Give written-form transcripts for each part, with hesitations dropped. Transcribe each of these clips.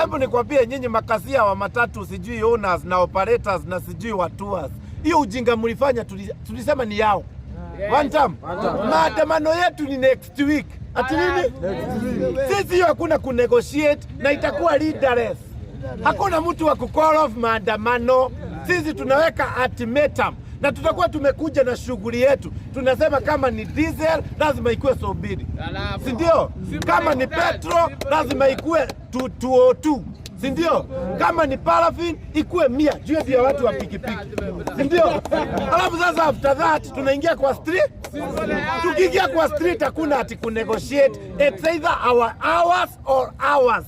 Hebu nikwambie nyinyi makasia wa matatu, sijui owners na operators na sijui watuas, hiyo ujinga mlifanya, tulisema ni yao. One time. Maandamano yetu ni next week. Ati nini? Sisi hakuna kunegotiate na itakuwa leaderless. Hakuna mtu wa kucall off maandamano. Sisi tunaweka ultimatum na tutakuwa tumekuja na shughuli yetu. Tunasema kama ni diesel lazima ikuwe sobiri, si ndio? Kama ni petrol lazima ikuwe 202, si ndio? Kama ni paraffin ikuwe 100 juu ya watu wa pikipiki, si ndio? Alafu sasa after that tunaingia kwa street. Tukiingia kwa street hakuna ati kunegotiate. It's either our hours or ours.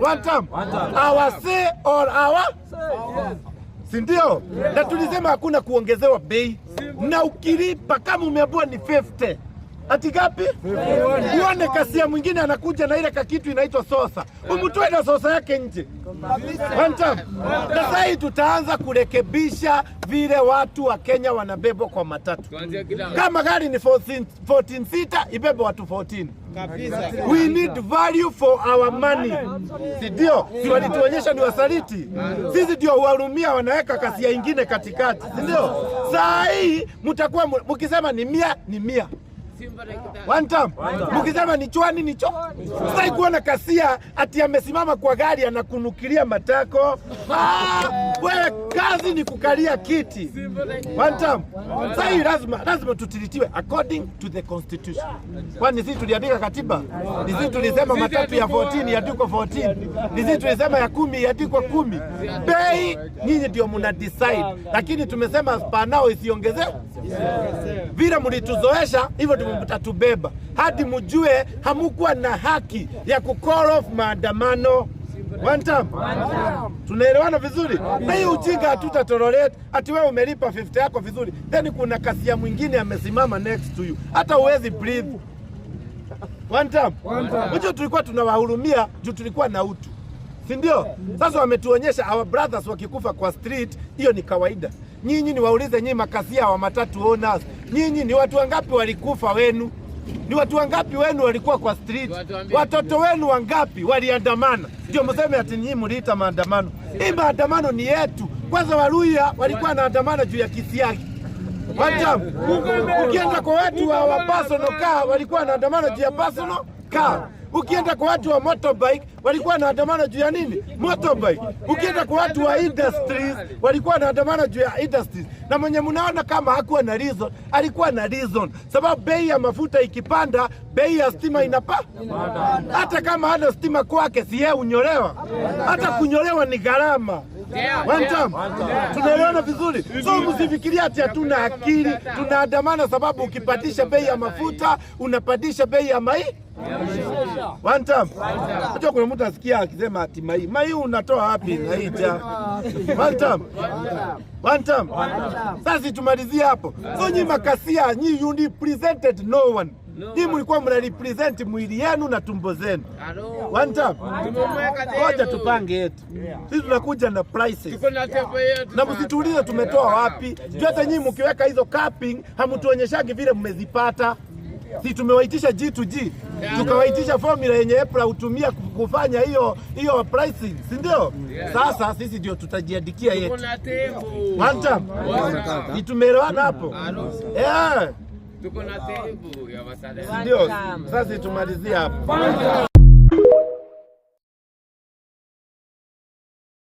One time. Our say or our, si ndio? Na tulisema hakuna kuongezewa bei. Na ukilipa kama umeambiwa ni 50, ati gapi? Uone kasia mwingine anakuja na ile kitu inaitwa sosa. Umtoe na sosa yake nje. One time. Na sasa tutaanza kurekebisha vile watu wa Kenya wanabebwa kwa matatu. Kama gari ni 14 seater ibebe watu 14. We need value for our money. Ndio, si walituonyesha ni wasaliti. Sisi ndio huarumia wanaweka kasia ingine katikati. Ndio. Saa hii mtakuwa mkisema ni 100 ni 100. One time. Mkisema ni chwani ni cho. Sasa kuona kasia ati amesimama kwa gari anakunukilia matako. Wewe kazi ni kukalia kiti. One time. Sasa lazima tutilitiwe according to the constitution. Kwani sisi tuliandika katiba? Ni sisi tulisema matatu ya 14 yandikwe 14. Ni sisi tulisema ya 10 yandikwe 10. Bei nyinyi ndio mna decide. Lakini tumesema spanao isiongezewe. Vile mlituzoesha hivyo ndio mtatubeba hadi mjue hamukuwa na haki ya kucall off maandamano. One time. Tunaelewana vizuri? Na hiyo ujinga hatutatolerate. Ati wewe umelipa 50 yako vizuri, then kuna kasia mwingine amesimama next to you, hata uwezi breathe. One time. Hicho tulikuwa tunawahurumia juu tulikuwa na utu, si ndio? Sasa wametuonyesha our brothers wakikufa kwa street, hiyo ni kawaida. Nyinyi ni waulize nyinyi makasia wa matatu owners, nyinyi ni watu wangapi walikufa wenu? Ni watu wangapi wenu walikuwa kwa street? Watoto wenu wangapi waliandamana? Ndio mseme ati nyinyi mliita maandamano. Hii maandamano ni yetu. Kwanza Waluhya walikuwa wanaandamana juu ya kisiagi. One ukienda kwa watu wa personal car walikuwa wanaandamana juu ya personal car. Ukienda kwa watu wa motorbike walikuwa wanaandamana juu ya nini? Motorbike. Ukienda kwa watu wa industries walikuwa wanaandamana juu ya industries. Na mwenye mnaona kama hakuwa na reason, alikuwa na reason. Sababu bei ya mafuta ikipanda, bei ya stima inapanda. Hata kama hana stima kwake, si yeye unyolewa. Hata kunyolewa ni gharama. One time. Tunaelewana vizuri? So msifikiria ati hatuna akili, tunaandamana sababu ukipandisha bei ya mafuta, unapandisha bei ya One time. Unajua kuna mtu asikia akisema ati mai unatoa wapi na hija? One time. Sasa tumalizie hapo. So nyinyi makasia, nyinyi you represented no one. Nyinyi mlikuwa mnarepresent mwili yenu na tumbo zenu. One time. Ngoja tupange yetu. Sisi tunakuja na prices. Na msituulize tumetoa wapi. Juu hata nyinyi mkiweka hizo capping hamtuonyeshagi vile mmezipata. Si tumewaitisha G2G, tukawaitisha formula yenye April utumia kufanya hiyo pricing, si ndio? Sasa sisi ndio tutajiandikia yetu. One time. Ni tumeelewana hapo? Tuko na tebu ya wasale. Ndio. Sasa tumalizie hapo.